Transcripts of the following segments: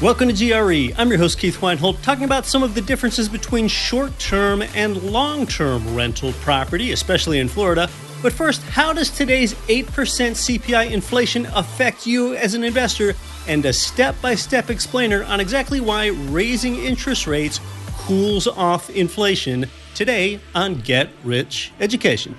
Welcome to GRE. I'm your host, Keith Weinhold, talking about some of the differences between short-term and long-term rental property, especially in Florida. But first, how does today's 8% CPI inflation affect you as an investor? And a step-by-step explainer on exactly why raising interest rates cools off inflation today on Get Rich Education.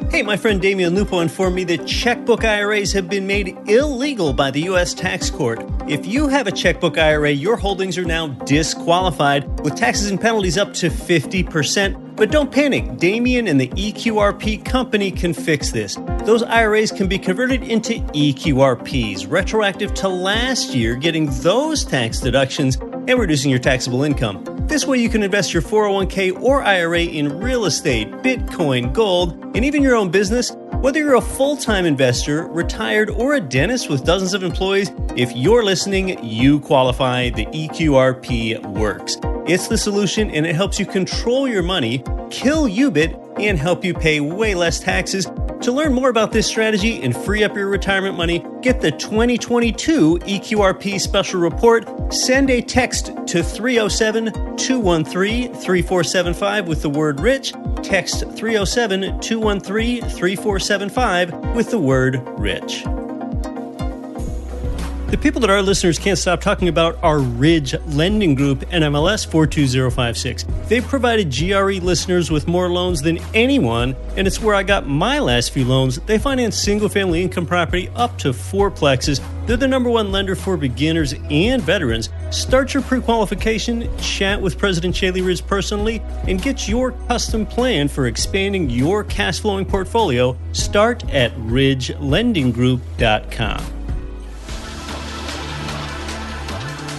Hey, my friend Damian Lupo informed me that checkbook IRAs have been made illegal by the U.S. tax court. If you have a checkbook IRA, your holdings are now disqualified, with taxes and penalties up to 50%. But don't panic. Damian and the EQRP company can fix this. Those IRAs can be converted into EQRPs, retroactive to last year, getting those tax deductions and reducing your taxable income. This way you can invest your 401k or IRA in real estate, Bitcoin, gold, and even your own business. Whether you're a full-time investor, retired, or a dentist with dozens of employees, if you're listening, you qualify. The EQRP works. It's the solution, and it helps you control your money, kill UBIT, and help you pay way less taxes. To learn more about this strategy and free up your retirement money, get the 2022 EQRP Special Report. Send a text to 307-213-3475 with the word RICH. Text 307-213-3475 with the word RICH. The people that our listeners can't stop talking about are Ridge Lending Group, NMLS 42056. They've provided GRE listeners with more loans than anyone, and it's where I got my last few loans. They finance single-family income property up to 4plexes. They're the number one lender for beginners and veterans. Start your pre-qualification, chat with President Shaley Ridge personally, and get your custom plan for expanding your cash-flowing portfolio. Start at ridgelendinggroup.com.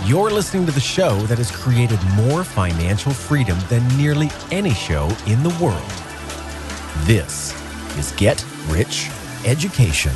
You're listening to the show that has created more financial freedom than nearly any show in the world. This is Get Rich Education.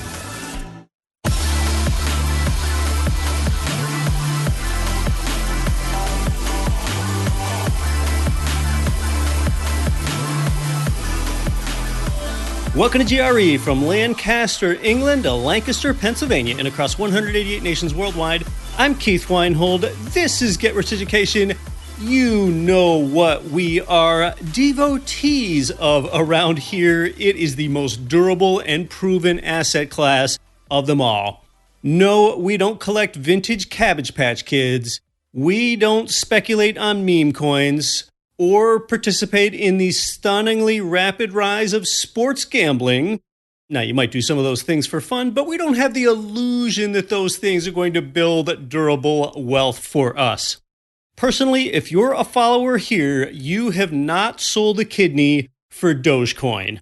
Welcome to GRE, from Lancaster, England to Lancaster, Pennsylvania, and across 188 nations worldwide. I'm Keith Weinhold. This is Get Rich Education. You know what we are, devotees of around here. It is the most durable and proven asset class of them all. No, we don't collect vintage Cabbage Patch Kids. We don't speculate on meme coins or participate in the stunningly rapid rise of sports gambling. Now, you might do some of those things for fun, but we don't have the illusion that those things are going to build durable wealth for us. Personally, if you're a follower here, you have not sold a kidney for Dogecoin.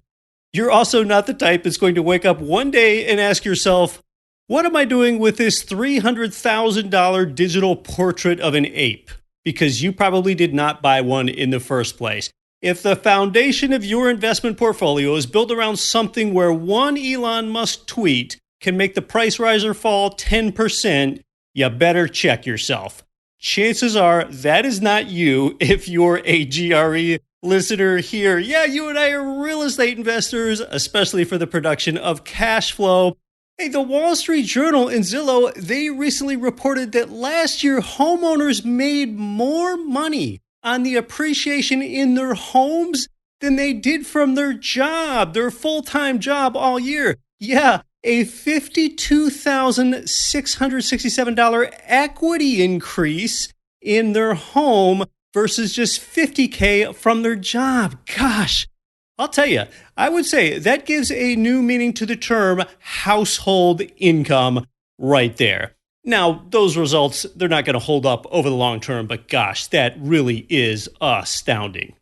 You're also not the type that's going to wake up one day and ask yourself, what am I doing with this $300,000 digital portrait of an ape? Because you probably did not buy one in the first place. If the foundation of your investment portfolio is built around something where one Elon Musk tweet can make the price rise or fall 10%, you better check yourself. Chances are that is not you if you're a GRE listener here. Yeah, you and I are real estate investors, especially for the production of cash flow. Hey, the Wall Street Journal and Zillow, they recently reported that last year homeowners made more money on the appreciation in their homes than they did from their job, their full-time job all year. Yeah, a $52,667 equity increase in their home versus just $50K from their job. Gosh, I'll tell you, I would say that gives a new meaning to the term household income right there. Now, those results, they're not going to hold up over the long term, but gosh, that really is astounding.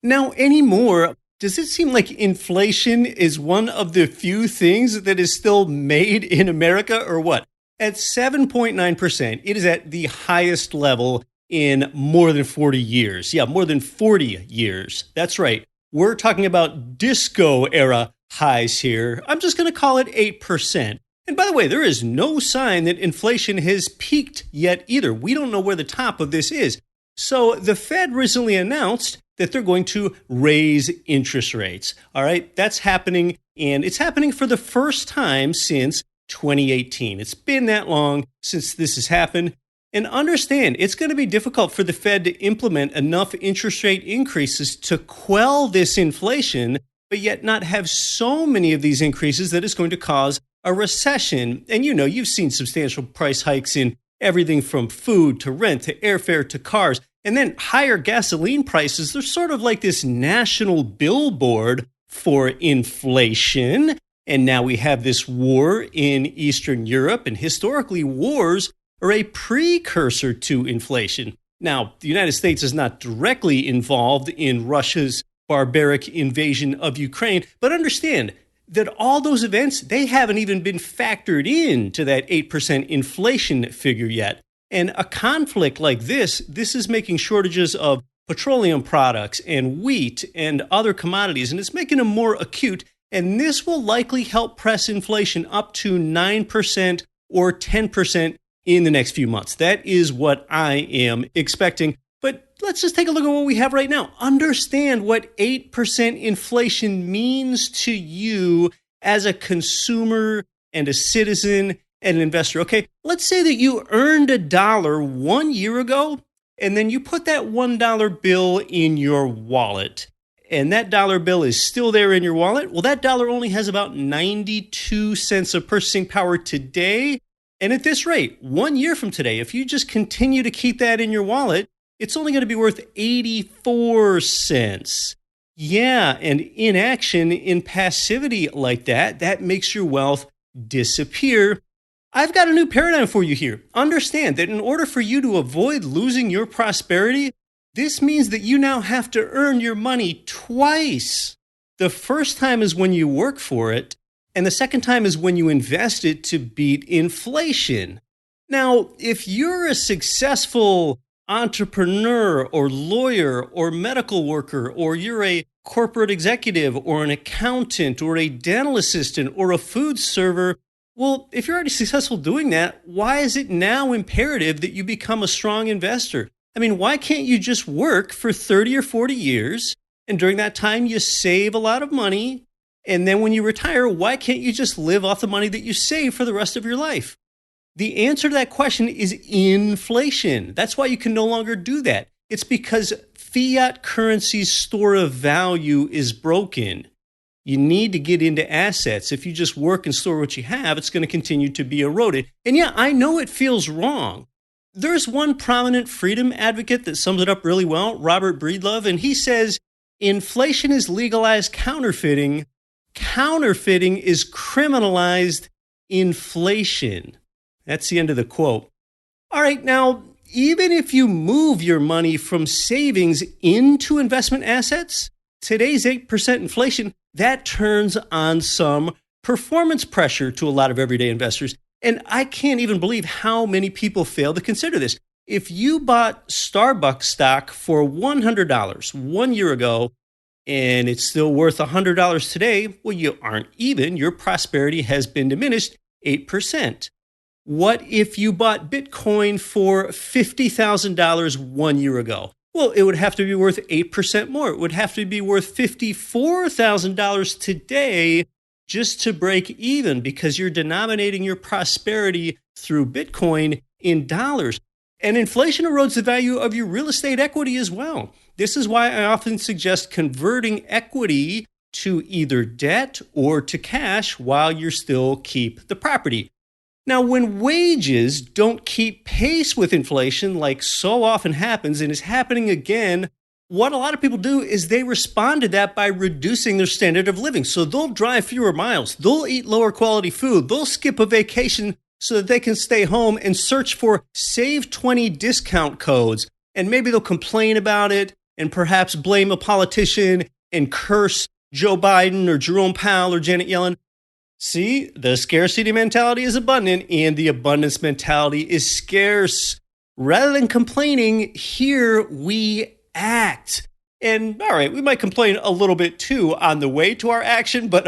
Now, anymore, does it seem like inflation is one of the few things that is still made in America, or what? At 7.9%, it is at the highest level in more than 40 years. Yeah, more than 40 years. That's right. We're talking about disco era highs here. I'm just going to call it 8%. And by the way, there is no sign that inflation has peaked yet either. We don't know where the top of this is. So the Fed recently announced that they're going to raise interest rates. All right, that's happening, and it's happening for the first time since 2018. It's been that long since this has happened. And understand, it's going to be difficult for the Fed to implement enough interest rate increases to quell this inflation, but yet not have so many of these increases that it's going to cause a recession. And you've seen substantial price hikes in everything from food to rent to airfare to cars. And then higher gasoline prices, they're sort of like this national billboard for inflation. And now we have this war in Eastern Europe, and historically wars are a precursor to inflation. Now, the United States is not directly involved in Russia's barbaric invasion of Ukraine, but understand that all those events, they haven't even been factored into that 8% inflation figure yet. And a conflict like this is making shortages of petroleum products and wheat and other commodities, and it's making them more acute. And this will likely help press inflation up to 9% or 10% in the next few months. That is what I am expecting. But let's just take a look at what we have right now. Understand what 8% inflation means to you as a consumer and a citizen and an investor. Okay, let's say that you earned $1 1 year ago, and then you put that $1 bill in your wallet. And that dollar bill is still there in your wallet. Well, that dollar only has about 92 cents of purchasing power today. And at this rate, 1 year from today, if you just continue to keep that in your wallet, it's only going to be worth 84 cents. Yeah, and inaction, in passivity like that makes your wealth disappear. I've got a new paradigm for you here. Understand that in order for you to avoid losing your prosperity, this means that you now have to earn your money twice. The first time is when you work for it, and the second time is when you invest it to beat inflation. Now, if you're a successful entrepreneur or lawyer or medical worker, or you're a corporate executive or an accountant or a dental assistant or a food server, well, if you're already successful doing that, why is it now imperative that you become a strong investor? I mean, why can't you just work for 30 or 40 years, and during that time you save a lot of money, and then when you retire, why can't you just live off the money that you save for the rest of your life? The answer to that question is inflation. That's why you can no longer do that. It's because fiat currency's store of value is broken. You need to get into assets. If you just work and store what you have, it's going to continue to be eroded. And yeah, I know it feels wrong. There's one prominent freedom advocate that sums it up really well, Robert Breedlove, and he says, inflation is legalized counterfeiting. Counterfeiting is criminalized inflation. That's the end of the quote. All right, now, even if you move your money from savings into investment assets, today's 8% inflation, that turns on some performance pressure to a lot of everyday investors. And I can't even believe how many people fail to consider this. If you bought Starbucks stock for $100 1 year ago, and it's still worth $100 today, well, you aren't even. Your prosperity has been diminished 8%. What if you bought Bitcoin for $50,000 1 year ago? Well, it would have to be worth 8% more. It would have to be worth $54,000 today just to break even, because you're denominating your prosperity through Bitcoin in dollars. And inflation erodes the value of your real estate equity as well. This is why I often suggest converting equity to either debt or to cash while you still keep the property. Now, when wages don't keep pace with inflation, like so often happens and is happening again, what a lot of people do is they respond to that by reducing their standard of living. So they'll drive fewer miles, they'll eat lower quality food, they'll skip a vacation so that they can stay home and search for Save 20 discount codes. And maybe they'll complain about it and perhaps blame a politician and curse Joe Biden or Jerome Powell or Janet Yellen. See, the scarcity mentality is abundant and the abundance mentality is scarce. Rather than complaining, here we act. And all right, we might complain a little bit too on the way to our action, but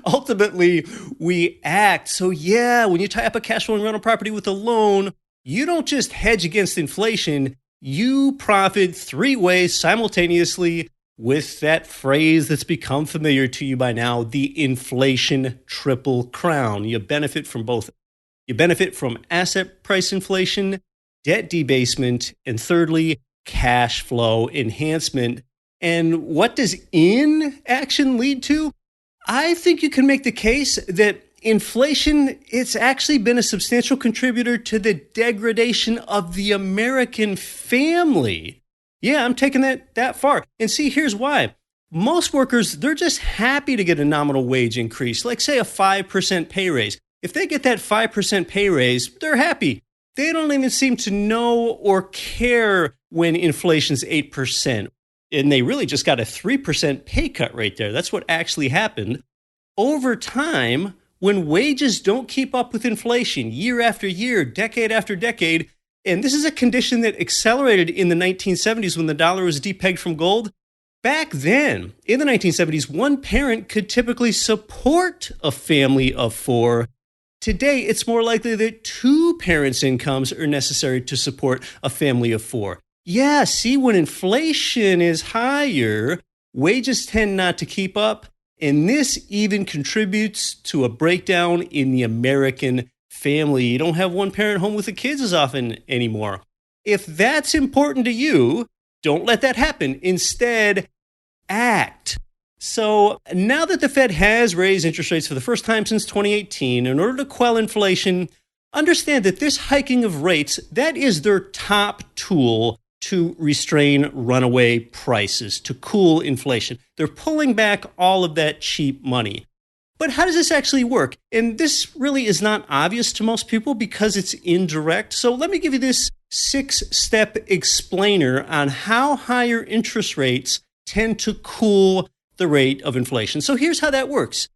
ultimately we act. So yeah, when you tie up a cash flowing rental property with a loan, you don't just hedge against inflation, you profit 3 ways simultaneously: with that phrase that's become familiar to you by now, the inflation triple crown. You benefit from both. You benefit from asset price inflation, debt debasement, and thirdly, cash flow enhancement. And what does inaction lead to? I think you can make the case that inflation, it's actually been a substantial contributor to the degradation of the American family. Yeah, I'm taking that far. And see, here's why. Most workers, they're just happy to get a nominal wage increase, like say a 5% pay raise. If they get that 5% pay raise, they're happy. They don't even seem to know or care when inflation's 8%. And they really just got a 3% pay cut right there. That's what actually happened. Over time, when wages don't keep up with inflation year after year, decade after decade, and this is a condition that accelerated in the 1970s when the dollar was depegged from gold. Back then, in the 1970s, one parent could typically support a family of four. Today, it's more likely that two parents' incomes are necessary to support a family of four. Yeah, see, when inflation is higher, wages tend not to keep up, and this even contributes to a breakdown in the American family. You don't have one parent home with the kids as often anymore. If that's important to you, don't let that happen. Instead, act. So now that the Fed has raised interest rates for the first time since 2018, in order to quell inflation, understand that this hiking of rates, that is their top tool to restrain runaway prices, to cool inflation. They're pulling back all of that cheap money. But how does this actually work? And this really is not obvious to most people because it's indirect. So let me give you this 6-step explainer on how higher interest rates tend to cool the rate of inflation. So here's how that works.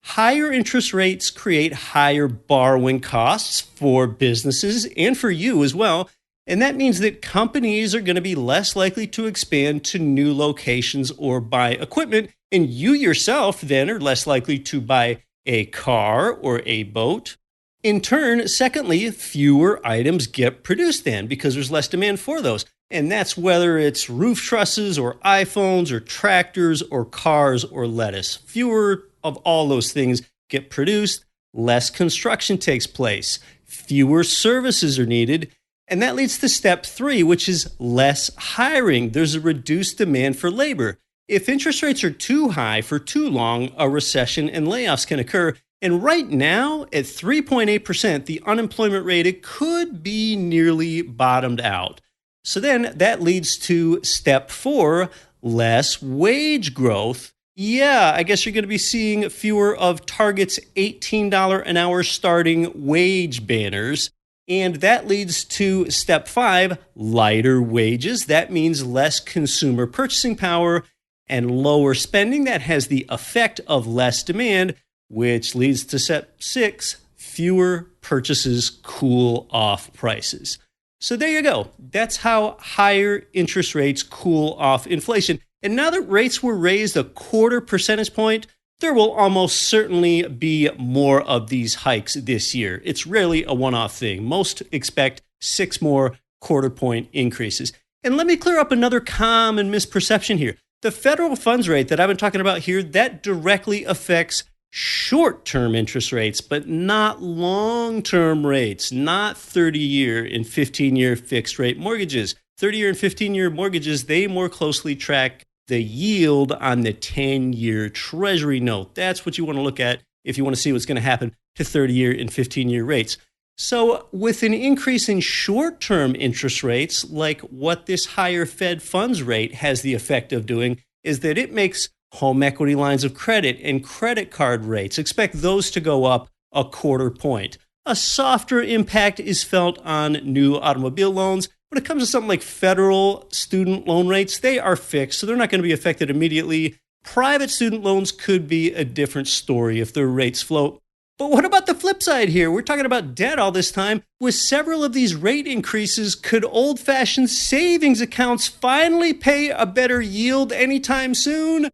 Higher interest rates create higher borrowing costs for businesses and for you as well. And that means that companies are going to be less likely to expand to new locations or buy equipment. And you yourself then are less likely to buy a car or a boat. In turn, secondly, fewer items get produced then because there's less demand for those. And that's whether it's roof trusses or iPhones or tractors or cars or lettuce. Fewer of all those things get produced, less construction takes place, fewer services are needed. And that leads to step 3, which is less hiring. There's a reduced demand for labor. If interest rates are too high for too long, a recession and layoffs can occur. And right now, at 3.8%, the unemployment rate, it could be nearly bottomed out. So then that leads to step 4, less wage growth. Yeah, I guess you're going to be seeing fewer of Target's $18 an hour starting wage banners. And that leads to step 5, lighter wages. That means less consumer purchasing power and lower spending. That has the effect of less demand, which leads to step 6, fewer purchases cool off prices. So there you go. That's how higher interest rates cool off inflation. And now that rates were raised a 0.25 percentage point, there will almost certainly be more of these hikes this year. It's rarely a one-off thing. Most expect 6 more 0.25 point increases. And let me clear up another common misperception here. The federal funds rate that I've been talking about here, that directly affects short-term interest rates, but not long-term rates, not 30-year and 15-year fixed rate mortgages. 30-year and 15-year mortgages, they more closely track the yield on the 10-year Treasury note. That's what you want to look at if you want to see what's going to happen to 30-year and 15-year rates. So with an increase in short-term interest rates, like what this higher Fed funds rate has the effect of doing, is that it makes home equity lines of credit and credit card rates, expect those to go up a 0.25 point. A softer impact is felt on new automobile loans. When it comes to something like federal student loan rates, they are fixed, so they're not going to be affected immediately. Private student loans could be a different story if their rates float. But what about the flip side here? We're talking about debt all this time. With several of these rate increases, could old-fashioned savings accounts finally pay a better yield anytime soon?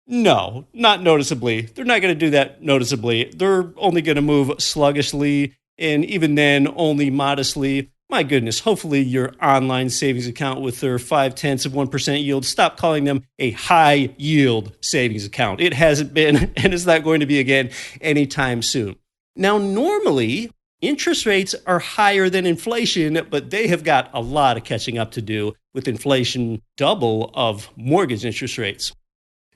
No, not noticeably. They're not going to do that noticeably. They're only going to move sluggishly, and even then, only modestly. My goodness, hopefully your online savings account with their 0.5% yield, stop calling them a high yield savings account. It hasn't been, and it's not going to be again anytime soon. Now, normally, interest rates are higher than inflation, but they have got a lot of catching up to do with inflation double of mortgage interest rates.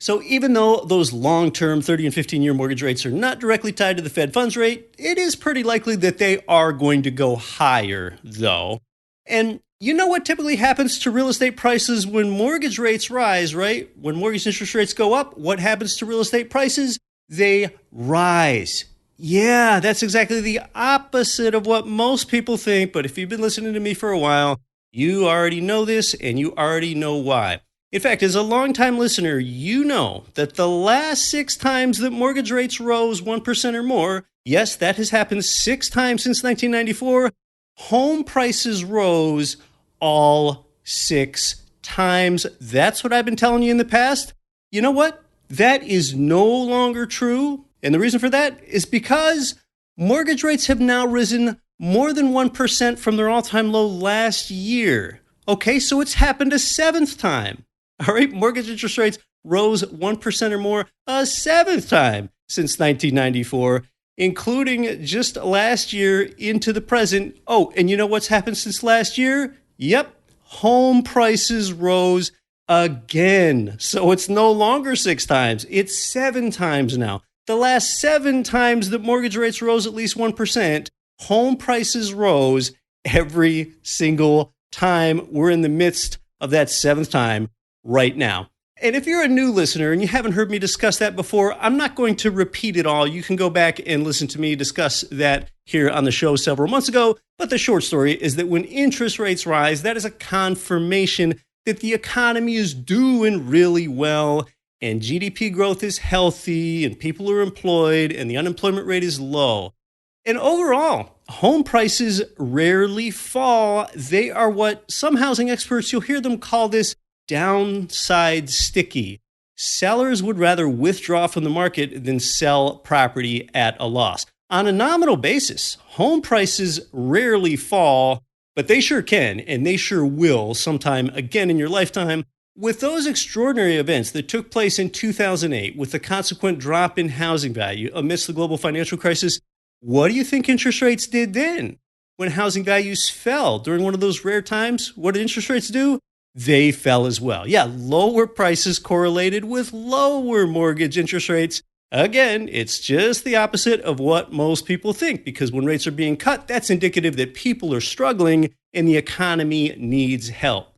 So even though those long-term 30 and 15-year mortgage rates are not directly tied to the Fed funds rate, it is pretty likely that they are going to go higher, though. And you know what typically happens to real estate prices when mortgage rates rise, right? When mortgage interest rates go up, what happens to real estate prices? They rise. Yeah, that's exactly the opposite of what most people think, but if you've been listening to me for a while, you already know this and you already know why. In fact, as a longtime listener, you know that the last 6 times that mortgage rates rose 1% or more, yes, that has happened 6 times since 1994, home prices rose all 6 times. That's what I've been telling you in the past. You know what? That is no longer true. And the reason for that is because mortgage rates have now risen more than 1% from their all-time low last year. Okay, so it's happened a 7th time. All right, mortgage interest rates rose 1% or more a 7th time since 1994, including just last year into the present. Oh, and you know what's happened since last year? Yep, home prices rose again. So it's no longer 6 times, it's 7 times now. The last 7 times that mortgage rates rose at least 1%, home prices rose every single time. We're in the midst of that 7th time right now. And if you're a new listener and you haven't heard me discuss that before, I'm not going to repeat it all. You can go back and listen to me discuss that here on the show several months ago. But the short story is that when interest rates rise, that is a confirmation that the economy is doing really well and GDP growth is healthy and people are employed and the unemployment rate is low. And overall, home prices rarely fall. They are what some housing experts, you'll hear them call this downside sticky. Sellers would rather withdraw from the market than sell property at a loss. On a nominal basis, home prices rarely fall, but they sure can, and they sure will sometime again in your lifetime. With those extraordinary events that took place in 2008, with the consequent drop in housing value amidst the global financial crisis, what do you think interest rates did then? When housing values fell during one of those rare times, what did interest rates do? They fell as well. Yeah, lower prices correlated with lower mortgage interest rates. Again, it's just the opposite of what most people think, because when rates are being cut, that's indicative that people are struggling and the economy needs help.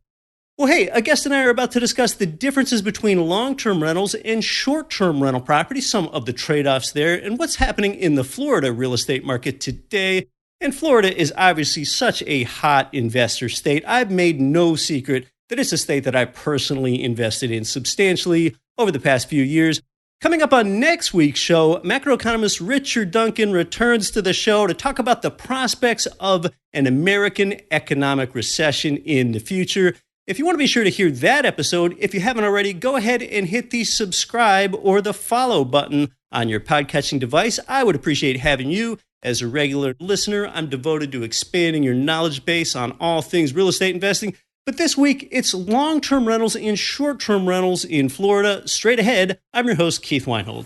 Well, hey, a guest and I are about to discuss the differences between long-term rentals and short-term rental properties, some of the trade-offs there, and what's happening in the Florida real estate market today. And Florida is obviously such a hot investor state. I've made no secret that it's a state that I personally invested in substantially over the past few years. Coming up on next week's show, macroeconomist Richard Duncan returns to the show to talk about the prospects of an American economic recession in the future. If you want to be sure to hear that episode, if you haven't already, go ahead and hit the subscribe or the follow button on your podcatching device. I would appreciate having you as a regular listener. I'm devoted to expanding your knowledge base on all things real estate investing. But this week, it's long-term rentals and short-term rentals in Florida. Straight ahead, I'm your host, Keith Weinhold.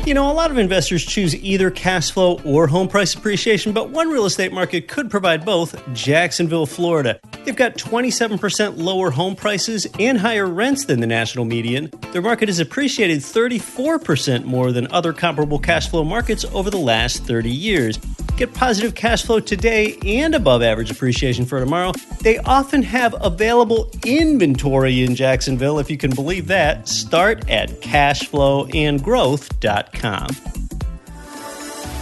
You know, a lot of investors choose either cash flow or home price appreciation, but one real estate market could provide both: Jacksonville, Florida. They've got 27% lower home prices and higher rents than the national median. Their market has appreciated 34% more than other comparable cash flow markets over the last 30 years. Get positive cash flow today and above average appreciation for tomorrow. They often have available inventory in Jacksonville, if you can believe that. Start at cashflowandgrowth.com.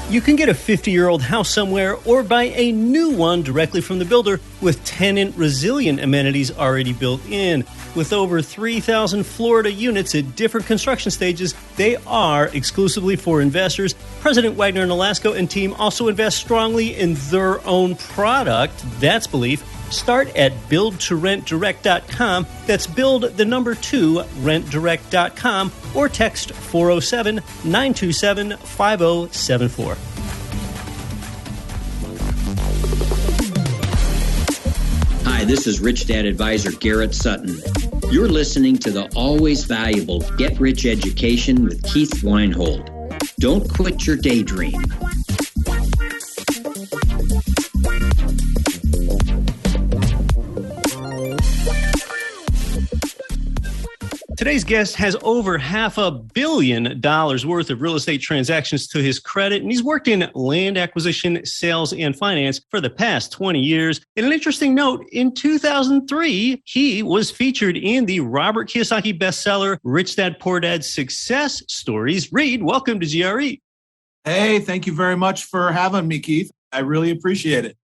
You can get a 50-year-old house somewhere or buy a new one directly from the builder with tenant resilient amenities already built in. With over 3,000 Florida units at different construction stages, they are exclusively for investors. President Wagner and Alaska and team also invest strongly in their own product. That's belief. Start at buildtorentdirect.com. That's build the number 2 rentdirect.com or text 407-927-5074. This is Rich Dad Advisor Garrett Sutton. You're listening to the always valuable Get Rich Education with Keith Weinhold. Don't quit your daydream. Today's guest has over $500 million worth of real estate transactions to his credit, and he's worked in land acquisition, sales, and finance for the past 20 years. And an interesting note, in 2003, he was featured in the Robert Kiyosaki bestseller, Rich Dad, Poor Dad Success Stories. Reed, welcome to GRE. Hey, thank you very much for having me, Keith. I really appreciate it.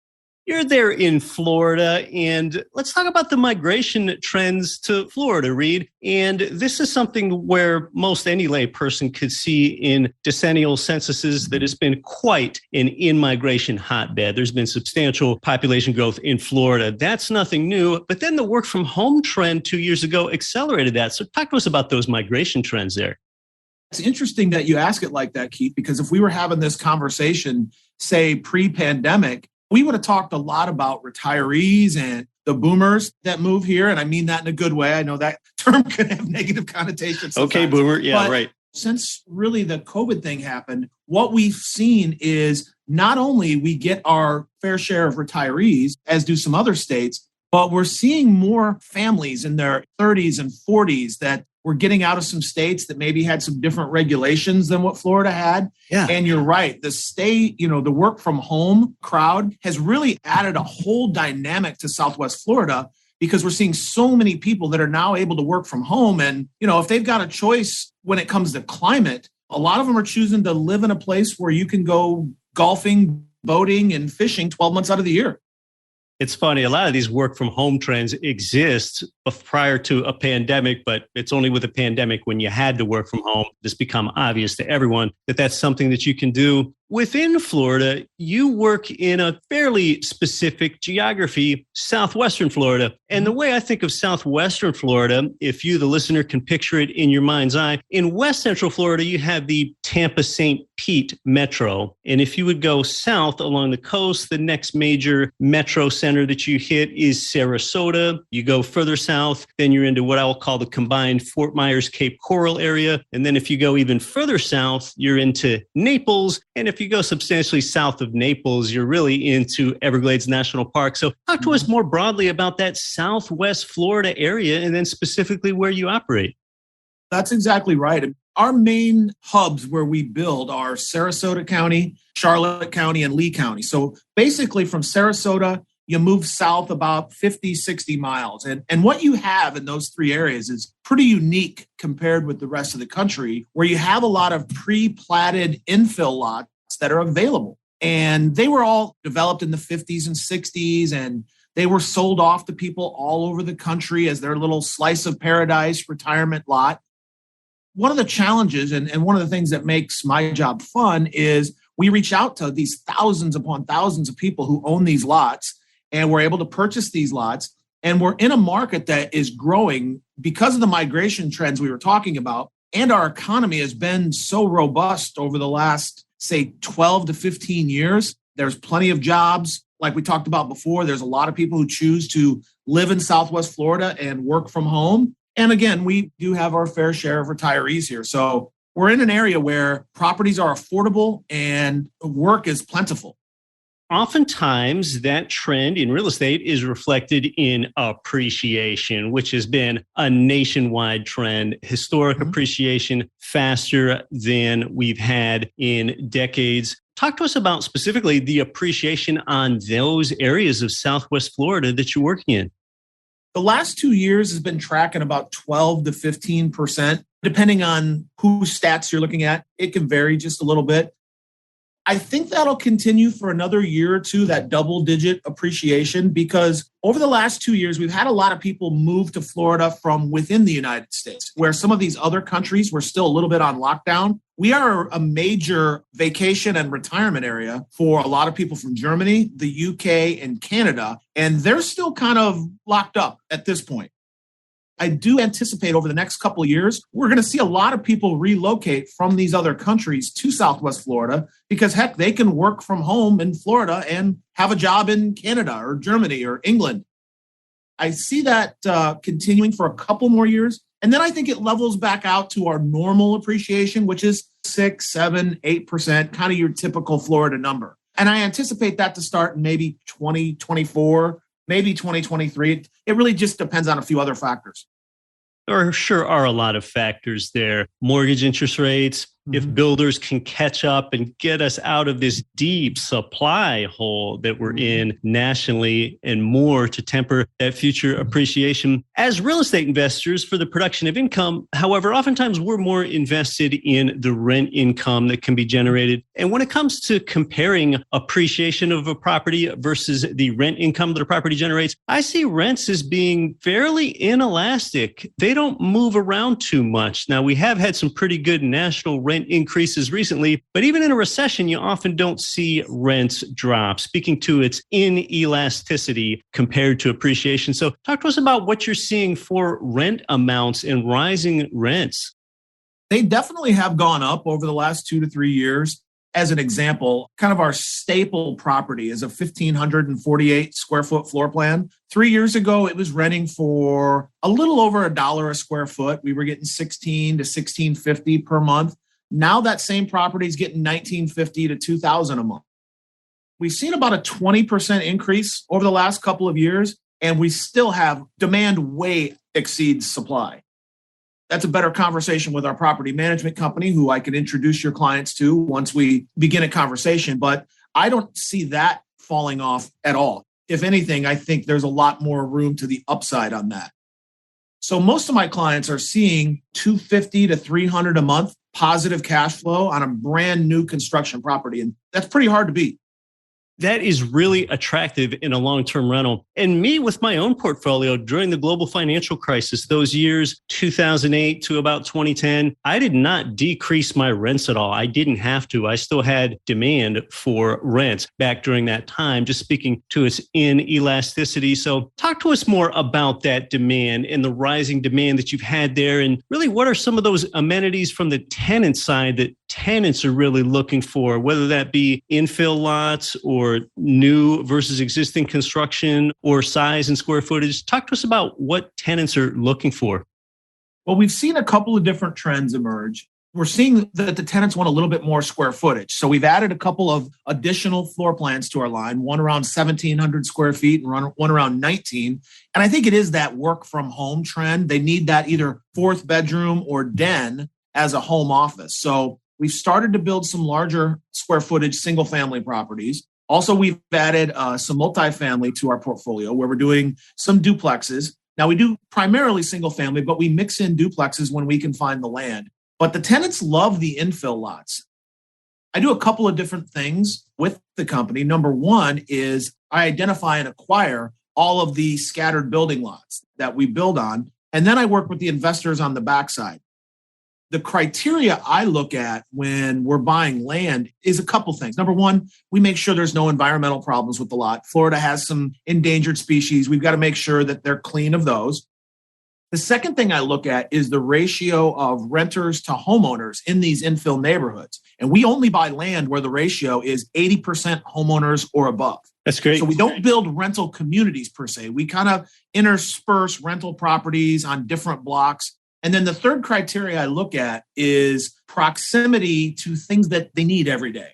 You're there in Florida, and let's talk about the migration trends to Florida, Reed. And this is something where most any lay person could see in decennial censuses that it's been quite an in-migration hotbed. There's been substantial population growth in Florida. That's nothing new. But then the work from home trend 2 years ago accelerated that. So talk to us about those migration trends there. It's interesting that you ask it like that, Keith, because if we were having this conversation, say, pre-pandemic, we would have talked a lot about retirees and the boomers that move here. And I mean that in a good way. I know that term can have negative connotations sometimes. Okay, boomer. Yeah, but right. Since really the COVID thing happened, what we've seen is not only we get our fair share of retirees, as do some other states, but we're seeing more families in their 30s and 40s that were getting out of some states that maybe had some different regulations than what Florida had. Yeah. And you're right. The state, the work from home crowd has really added a whole dynamic to Southwest Florida because we're seeing so many people that are now able to work from home. And, if they've got a choice when it comes to climate, a lot of them are choosing to live in a place where you can go golfing, boating, and fishing 12 months out of the year. It's funny, a lot of these work from home trends exist prior to a pandemic, but it's only with a pandemic when you had to work from home. It's become obvious to everyone that that's something that you can do. Within Florida, you work in a fairly specific geography, southwestern Florida. And the way I think of southwestern Florida, if you, the listener, can picture it in your mind's eye, in west central Florida, you have the Tampa-St. Pete metro. And if you would go south along the coast, the next major metro center that you hit is Sarasota. You go further south, then you're into what I will call the combined Fort Myers, Cape Coral area. And then if you go even further south, you're into Naples. And if you go substantially south of Naples, you're really into Everglades National Park. So talk to us more broadly about that Southwest Florida area and then specifically where you operate. That's exactly right. Our main hubs where we build are Sarasota County, Charlotte County, and Lee County. So basically from Sarasota, you move south about 50, 60 miles. And what you have in those three areas is pretty unique compared with the rest of the country, where you have a lot of pre-platted infill lots that are available. And they were all developed in the 50s and 60s, and they were sold off to people all over the country as their little slice of paradise retirement lot. One of the challenges and one of the things that makes my job fun is we reach out to these thousands upon thousands of people who own these lots, and we're able to purchase these lots. And we're in a market that is growing because of the migration trends we were talking about. And our economy has been so robust over the last, say, 12 to 15 years. There's plenty of jobs. Like we talked about before, there's a lot of people who choose to live in Southwest Florida and work from home. And again, we do have our fair share of retirees here. So we're in an area where properties are affordable and work is plentiful. Oftentimes, that trend in real estate is reflected in appreciation, which has been a nationwide trend, historic appreciation faster than we've had in decades. Talk to us about specifically the appreciation on those areas of Southwest Florida that you're working in. The last 2 years has been tracking about 12 to 15%, depending on whose stats you're looking at. It can vary just a little bit. I think that'll continue for another year or two, that double-digit appreciation, because over the last 2 years, we've had a lot of people move to Florida from within the United States, where some of these other countries were still a little bit on lockdown. We are a major vacation and retirement area for a lot of people from Germany, the UK, and Canada, and they're still kind of locked up at this point. I do anticipate over the next couple of years, we're going to see a lot of people relocate from these other countries to Southwest Florida because, heck, they can work from home in Florida and have a job in Canada or Germany or England. I see that continuing for a couple more years. And then I think it levels back out to our normal appreciation, which is 6, 7, 8%, kind of your typical Florida number. And I anticipate that to start in maybe 2024, maybe 2023. It really just depends on a few other factors. There sure are a lot of factors there. Mortgage interest rates, if builders can catch up and get us out of this deep supply hole that we're in nationally, and more to temper that future appreciation. As real estate investors for the production of income, however, oftentimes we're more invested in the rent income that can be generated. And when it comes to comparing appreciation of a property versus the rent income that a property generates, I see rents as being fairly inelastic. They don't move around too much. Now, we have had some pretty good national rent increases recently, but even in a recession, you often don't see rents drop, speaking to its inelasticity compared to appreciation. So talk to us about what you're seeing for rent amounts and rising rents. They definitely have gone up over the last 2 to 3 years. As an example, kind of our staple property is a 1,548 square foot floor plan. 3 years ago, it was renting for a little over $1 a square foot. We were getting $16 to $16.50 per month. Now that same property is getting $19.50 to $2,000 a month. We've seen about a 20% increase over the last couple of years, and we still have demand way exceeds supply. That's a better conversation with our property management company, who I can introduce your clients to once we begin a conversation. But I don't see that falling off at all. If anything, I think there's a lot more room to the upside on that. So most of my clients are seeing $250 to $300 a month positive cash flow on a brand new construction property. And that's pretty hard to beat. That is really attractive in a long-term rental. And me, with my own portfolio during the global financial crisis, those years, 2008 to about 2010, I did not decrease my rents at all. I didn't have to. I still had demand for rents back during that time, just speaking to its inelasticity. So talk to us more about that demand and the rising demand that you've had there. And really, what are some of those amenities from the tenant side that tenants are really looking for, whether that be infill lots or new versus existing construction or size and square footage? Talk to us about what tenants are looking for. Well, we've seen a couple of different trends emerge. We're seeing that the tenants want a little bit more square footage. So we've added a couple of additional floor plans to our line, one around 1,700 square feet and one around 19. And I think it is that work from home trend. They need that either fourth bedroom or den as a home office. So we've started to build some larger square footage single family properties. Also, we've added some multifamily to our portfolio where we're doing some duplexes. Now, we do primarily single family, but we mix in duplexes when we can find the land. But the tenants love the infill lots. I do a couple of different things with the company. Number one is I identify and acquire all of the scattered building lots that we build on. And then I work with the investors on the backside. The criteria I look at when we're buying land is a couple things. Number one, we make sure there's no environmental problems with the lot. Florida has some endangered species. We've got to make sure that they're clean of those. The second thing I look at is the ratio of renters to homeowners in these infill neighborhoods. And we only buy land where the ratio is 80% homeowners or above. That's great. So we don't build rental communities per se. We kind of intersperse rental properties on different blocks. And then the third criteria I look at is proximity to things that they need every day.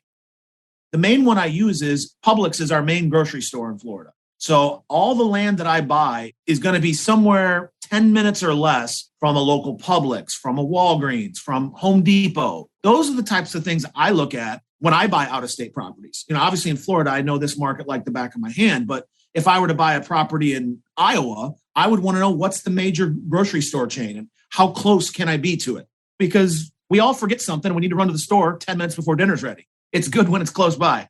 The main one I use is Publix is our main grocery store in Florida. So all the land that I buy is going to be somewhere 10 minutes or less from a local Publix, from a Walgreens, from Home Depot. Those are the types of things I look at when I buy out-of-state properties. You know, obviously in Florida, I know this market like the back of my hand, but if I were to buy a property in Iowa, I would want to know what's the major grocery store chain and how close can I be to it? Because we all forget something and we need to run to the store 10 minutes before dinner's ready. It's good when it's close by.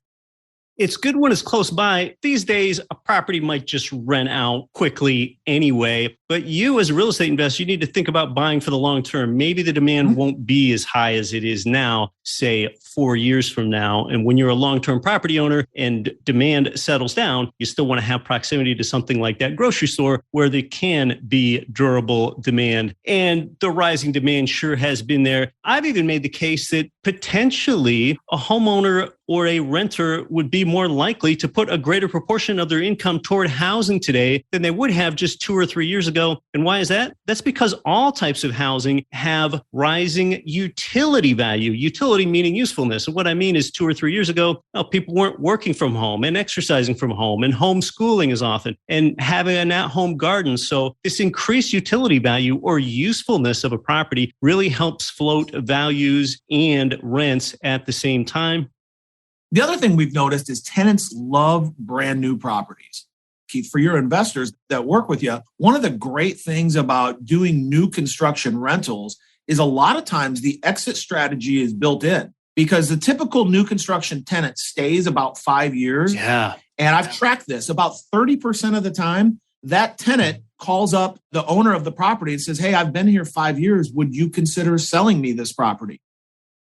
It's good when it's close by. These days, a property might just rent out quickly anyway. But you as a real estate investor, you need to think about buying for the long term. Maybe the demand won't be as high as it is now, say 4 years from now. And when you're a long-term property owner and demand settles down, you still want to have proximity to something like that grocery store where there can be durable demand. And the rising demand sure has been there. I've even made the case that potentially a homeowner or a renter would be more likely to put a greater proportion of their income toward housing today than they would have just 2 or 3 years ago. And why is that? That's because all types of housing have rising utility value. Utility meaning usefulness. And what I mean is 2 or 3 years ago, people weren't working from home and exercising from home and homeschooling as often and having an at-home garden. So this increased utility value or usefulness of a property really helps float values and rents at the same time. The other thing we've noticed is tenants love brand new properties. Keith, for your investors that work with you, one of the great things about doing new construction rentals is a lot of times the exit strategy is built in because the typical new construction tenant stays about 5 years. Yeah. And I've tracked this about 30% of the time, that tenant calls up the owner of the property and says, hey, I've been here 5 years. Would you consider selling me this property?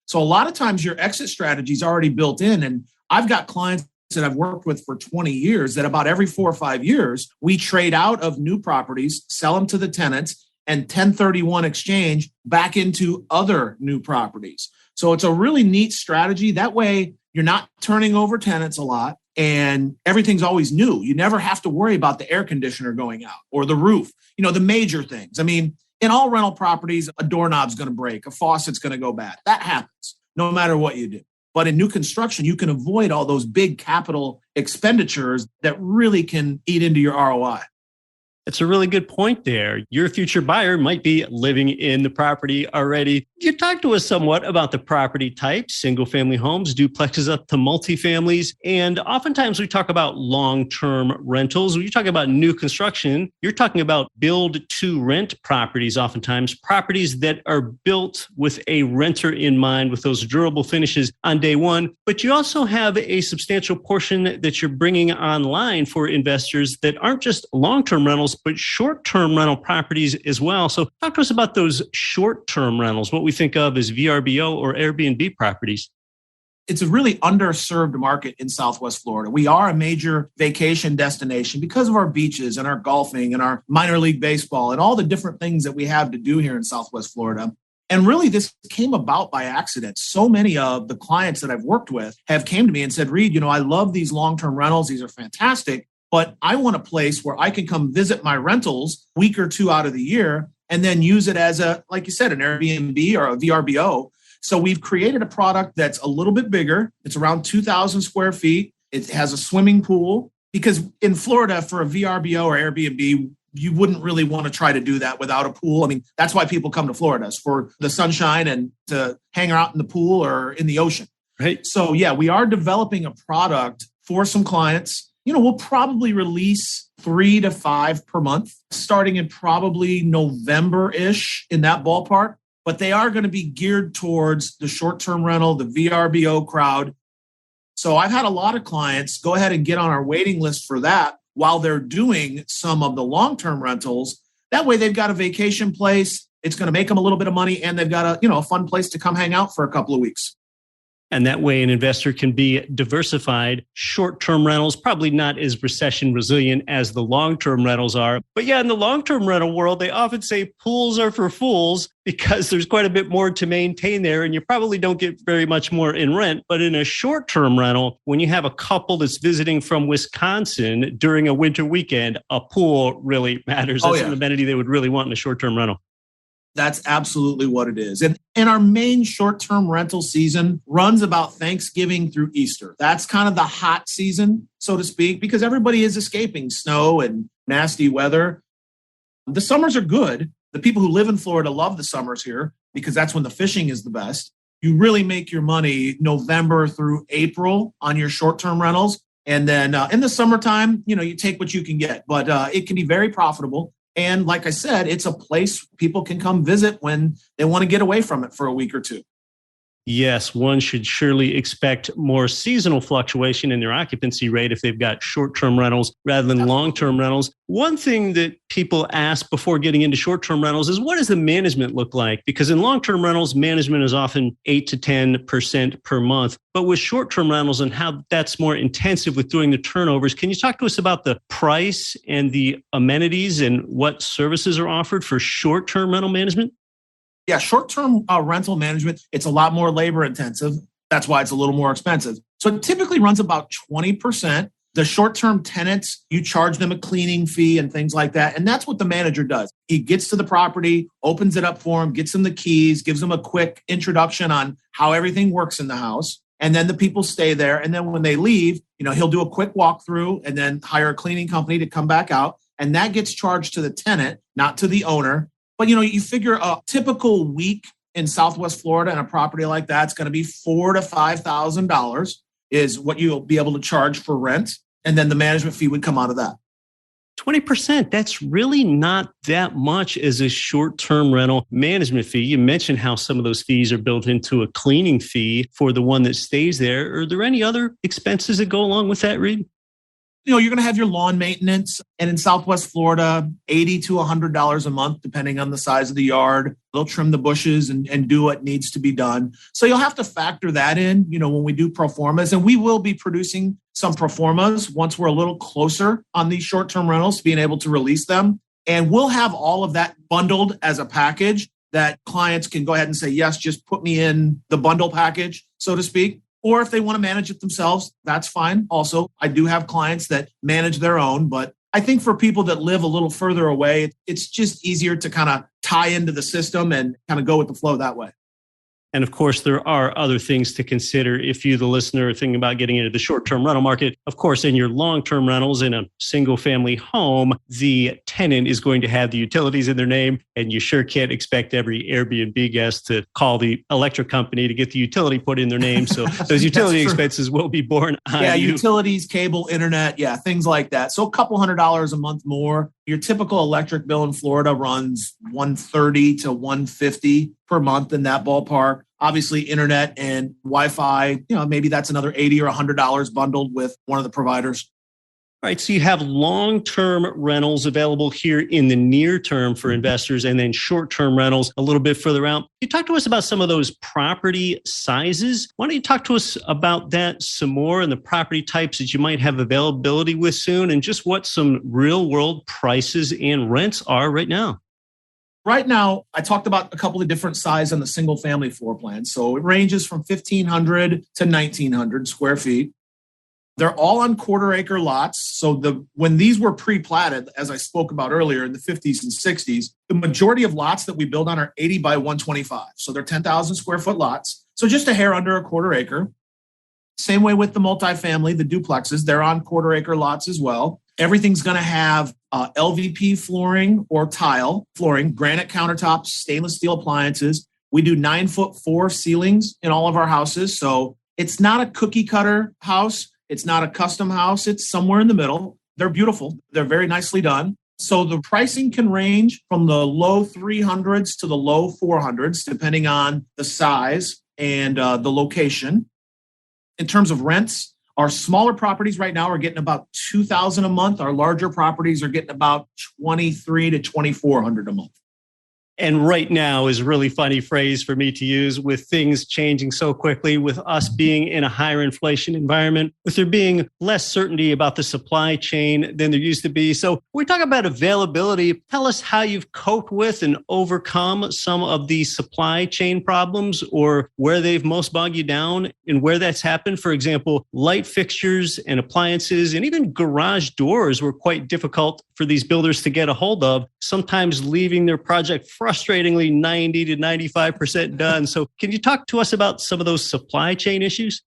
So a lot of times your exit strategy is already built in. And I've got clients that I've worked with for 20 years that about every 4 or 5 years, we trade out of new properties, sell them to the tenants, and 1031 exchange back into other new properties. So it's a really neat strategy. That way, you're not turning over tenants a lot and everything's always new. You never have to worry about the air conditioner going out or the roof, the major things. I mean, in all rental properties, a doorknob's going to break, a faucet's going to go bad. That happens no matter what you do. But in new construction, you can avoid all those big capital expenditures that really can eat into your ROI. It's a really good point there. Your future buyer might be living in the property already. You talked to us somewhat about the property types, single family homes, duplexes up to multifamilies. And oftentimes we talk about long-term rentals. When you talk about new construction, you're talking about build to rent properties, oftentimes properties that are built with a renter in mind with those durable finishes on day one. But you also have a substantial portion that you're bringing online for investors that aren't just long-term rentals, but short-term rental properties as well. So talk to us about those short-term rentals, what we think of as VRBO or Airbnb properties. It's a really underserved market in Southwest Florida. We are a major vacation destination because of our beaches and our golfing and our minor league baseball and all the different things that we have to do here in Southwest Florida. And really, this came about by accident. So many of the clients that I've worked with have came to me and said, Reed, I love these long-term rentals. These are fantastic. But I want a place where I can come visit my rentals a week or two out of the year and then use it as like you said, an Airbnb or a VRBO. So we've created a product that's a little bit bigger. It's around 2,000 square feet. It has a swimming pool because in Florida for a VRBO or Airbnb, you wouldn't really want to try to do that without a pool. I mean, that's why people come to Florida, is for the sunshine and to hang out in the pool or in the ocean. Right. So yeah, we are developing a product for some clients. We'll probably release 3 to 5 per month, starting in probably November-ish in that ballpark. But they are going to be geared towards the short-term rental, the VRBO crowd. So I've had a lot of clients go ahead and get on our waiting list for that while they're doing some of the long-term rentals. That way they've got a vacation place. It's going to make them a little bit of money, and they've got a fun place to come hang out for a couple of weeks. And that way an investor can be diversified. Short-term rentals, probably not as recession resilient as the long-term rentals are. But yeah, in the long-term rental world, they often say pools are for fools because there's quite a bit more to maintain there. And you probably don't get very much more in rent. But in a short-term rental, when you have a couple that's visiting from Wisconsin during a winter weekend, a pool really matters. That's an amenity they would really want in a short-term rental. That's absolutely what it is. And our main short-term rental season runs about Thanksgiving through Easter. That's kind of the hot season, so to speak, because everybody is escaping snow and nasty weather. The summers are good. The people who live in Florida love the summers here because that's when the fishing is the best. You really make your money November through April on your short-term rentals. And then in the summertime, you take what you can get, but it can be very profitable. And like I said, it's a place people can come visit when they want to get away from it for a week or two. Yes, one should surely expect more seasonal fluctuation in their occupancy rate if they've got short-term rentals rather than long-term rentals. One thing that people ask before getting into short-term rentals is, what does the management look like? Because in long-term rentals, management is often 8 to 10% per month. But with short-term rentals and how that's more intensive with doing the turnovers, can you talk to us about the price and the amenities and what services are offered for short-term rental management? Yeah, short-term rental management, it's a lot more labor intensive. That's why it's a little more expensive. So it typically runs about 20%. The short-term tenants, you charge them a cleaning fee and things like that. And that's what the manager does. He gets to the property, opens it up for them, gets them the keys, gives them a quick introduction on how everything works in the house. And then the people stay there. And then when they leave, he'll do a quick walkthrough and then hire a cleaning company to come back out. And that gets charged to the tenant, not to the owner. But, you figure a typical week in Southwest Florida and a property like that's going to be $4,000 to $5,000 is what you'll be able to charge for rent. And then the management fee would come out of that. 20%, that's really not that much as a short-term rental management fee. You mentioned how some of those fees are built into a cleaning fee for the one that stays there. Are there any other expenses that go along with that, Reed? You're going to have your lawn maintenance. And in Southwest Florida, $80 to $100 a month, depending on the size of the yard. They'll trim the bushes and do what needs to be done. So you'll have to factor that in, when we do pro formas. And we will be producing some pro formas once we're a little closer on these short-term rentals, being able to release them. And we'll have all of that bundled as a package that clients can go ahead and say, yes, just put me in the bundle package, so to speak. Or if they want to manage it themselves, that's fine. Also, I do have clients that manage their own, but I think for people that live a little further away, it's just easier to kind of tie into the system and kind of go with the flow that way. And of course, there are other things to consider if you, the listener, are thinking about getting into the short-term rental market. Of course, in your long-term rentals in a single-family home, the tenant is going to have the utilities in their name, and you sure can't expect every Airbnb guest to call the electric company to get the utility put in their name. So those utility expenses will be borne on you. Utilities, cable, internet, things like that. So a couple $100 a month more. Your typical electric bill in Florida runs $130 to $150 per month in that ballpark. Obviously, internet and Wi-Fi, maybe that's another $80 or $100 bundled with one of the providers. All right, so you have long-term rentals available here in the near term for investors and then short-term rentals a little bit further out. You talk to us about some of those property sizes. Why don't you talk to us about that some more and the property types that you might have availability with soon and just what some real-world prices and rents are right now? Right now, I talked about a couple of different sizes on the single-family floor plan. So it ranges from 1,500 to 1,900 square feet. They're all on quarter-acre lots. So when these were pre-platted, as I spoke about earlier in the 50s and 60s, the majority of lots that we build on are 80 by 125. So they're 10,000 square foot lots. So just a hair under a quarter acre. Same way with the multifamily, the duplexes, they're on quarter-acre lots as well. Everything's going to have LVP flooring or tile flooring, granite countertops, stainless steel appliances. We do 9'4" ceilings in all of our houses. So it's not a cookie cutter house. It's not a custom house. It's somewhere in the middle. They're beautiful. They're very nicely done. So the pricing can range from the low 300s to the low 400s, depending on the size and the location. In terms of rents, our smaller properties right now are getting about $2,000 a month. Our larger properties are getting about $2,300 to $2,400 a month. And right now is a really funny phrase for me to use with things changing so quickly, with us being in a higher inflation environment, with there being less certainty about the supply chain than there used to be. So we talk about availability. Tell us how you've coped with and overcome some of the supply chain problems or where they've most bogged you down and where that's happened. For example, light fixtures and appliances and even garage doors were quite difficult for these builders to get a hold of, sometimes leaving their project frustratingly 90 to 95% done. So can you talk to us about some of those supply chain issues?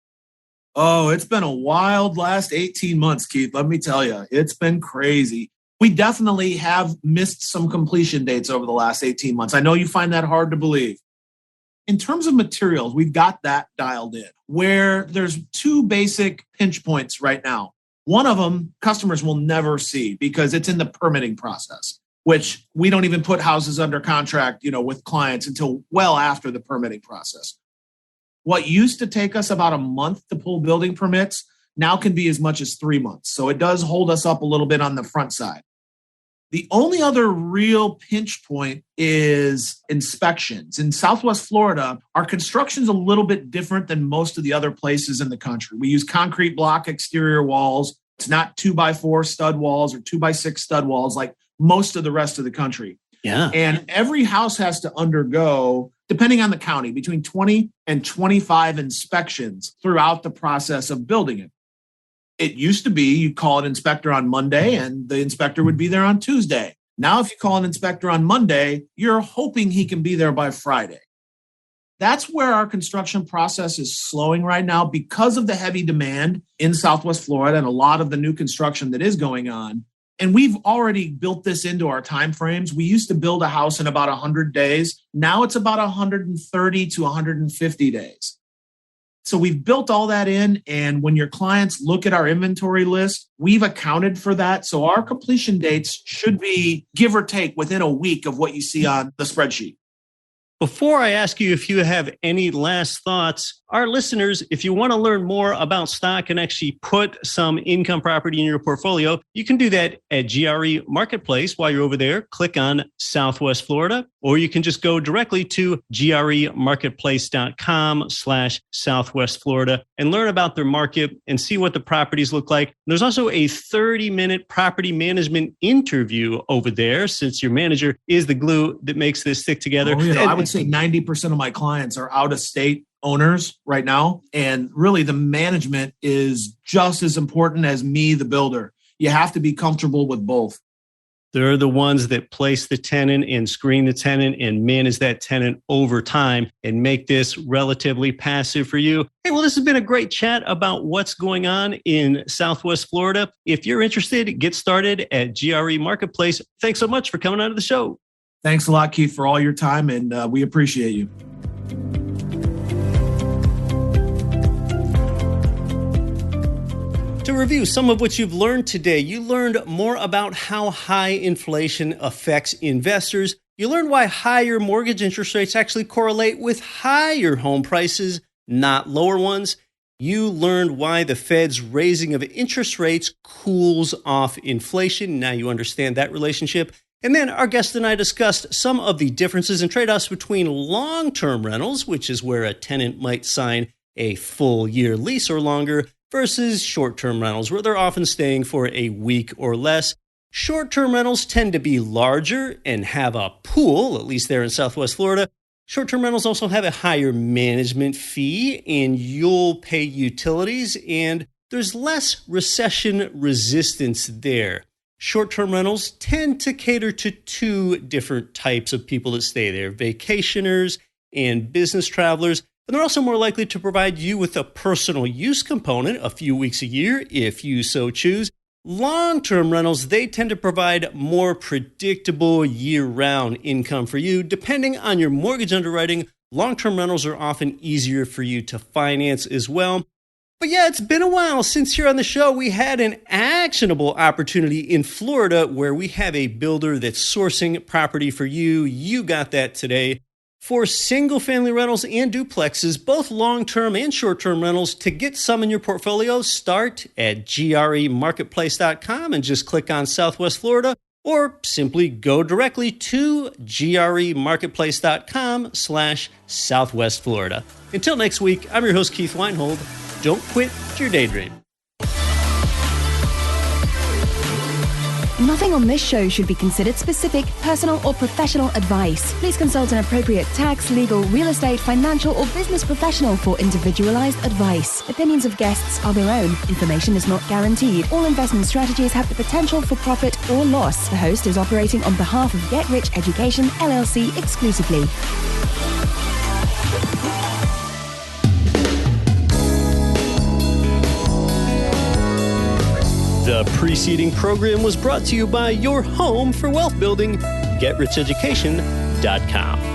Oh, it's been a wild last 18 months, Keith. Let me tell you, it's been crazy. We definitely have missed some completion dates over the last 18 months. I know you find that hard to believe. In terms of materials, we've got that dialed in, where there's two basic pinch points right now. One of them, customers will never see because it's in the permitting process, which we don't even put houses under contract, with clients until well after the permitting process. What used to take us about a month to pull building permits now can be as much as 3 months. So it does hold us up a little bit on the front side. The only other real pinch point is inspections. In Southwest Florida, our construction's a little bit different than most of the other places in the country. We use concrete block exterior walls. It's not 2x4 stud walls or 2x6 stud walls like most of the rest of the country. Yeah. And every house has to undergo depending on the county, between 20 and 25 inspections throughout the process of building it. It used to be you call an inspector on Monday and the inspector would be there on Tuesday. Now, if you call an inspector on Monday, you're hoping he can be there by Friday. That's where our construction process is slowing right now because of the heavy demand in Southwest Florida and a lot of the new construction that is going on. And we've already built this into our timeframes. We used to build a house in about 100 days. Now it's about 130 to 150 days. So we've built all that in. And when your clients look at our inventory list, we've accounted for that. So our completion dates should be give or take within a week of what you see on the spreadsheet. Before I ask you if you have any last thoughts, our listeners, if you want to learn more about stock and actually put some income property in your portfolio, you can do that at GRE Marketplace. While you're over there, click on Southwest Florida, or you can just go directly to gremarketplace.com/Southwest Florida and learn about their market and see what the properties look like. There's also a 30-minute property management interview over there, since your manager is the glue that makes this stick together. I would say 90% of my clients are out-of-state owners right now. And really the management is just as important as me, the builder. You have to be comfortable with both. They're the ones that place the tenant and screen the tenant and manage that tenant over time and make this relatively passive for you. Hey, well, this has been a great chat about what's going on in Southwest Florida. If you're interested, get started at GRE Marketplace. Thanks so much for coming on to the show. Thanks a lot, Keith, for all your time, and we appreciate you. To review some of what you've learned today, you learned more about how high inflation affects investors. You learned why higher mortgage interest rates actually correlate with higher home prices, not lower ones. You learned why the Fed's raising of interest rates cools off inflation. Now you understand that relationship. And then our guest and I discussed some of the differences and trade-offs between long-term rentals, which is where a tenant might sign a full year lease or longer, versus short-term rentals, where they're often staying for a week or less. Short-term rentals tend to be larger and have a pool, at least there in Southwest Florida. Short-term rentals also have a higher management fee, and you'll pay utilities, and there's less recession resistance there. Short-term rentals tend to cater to two different types of people that stay there, vacationers and business travelers. And they're also more likely to provide you with a personal use component a few weeks a year, if you so choose. Long-term rentals, they tend to provide more predictable year-round income for you. Depending on your mortgage underwriting, long-term rentals are often easier for you to finance as well. But yeah, it's been a while since here on the show we had an actionable opportunity in Florida where we have a builder that's sourcing property for you. You got that today. For single-family rentals and duplexes, both long-term and short-term rentals, to get some in your portfolio, start at gremarketplace.com and just click on Southwest Florida, or simply go directly to gremarketplace.com/Southwest Florida. Until next week, I'm your host, Keith Weinhold. Don't quit your daydream. Nothing on this show should be considered specific, personal, or professional advice. Please consult an appropriate tax, legal, real estate, financial, or business professional for individualized advice. Opinions of guests are their own. Information is not guaranteed. All investment strategies have the potential for profit or loss. The host is operating on behalf of Get Rich Education, LLC exclusively. The preceding program was brought to you by your home for wealth building, GetRichEducation.com.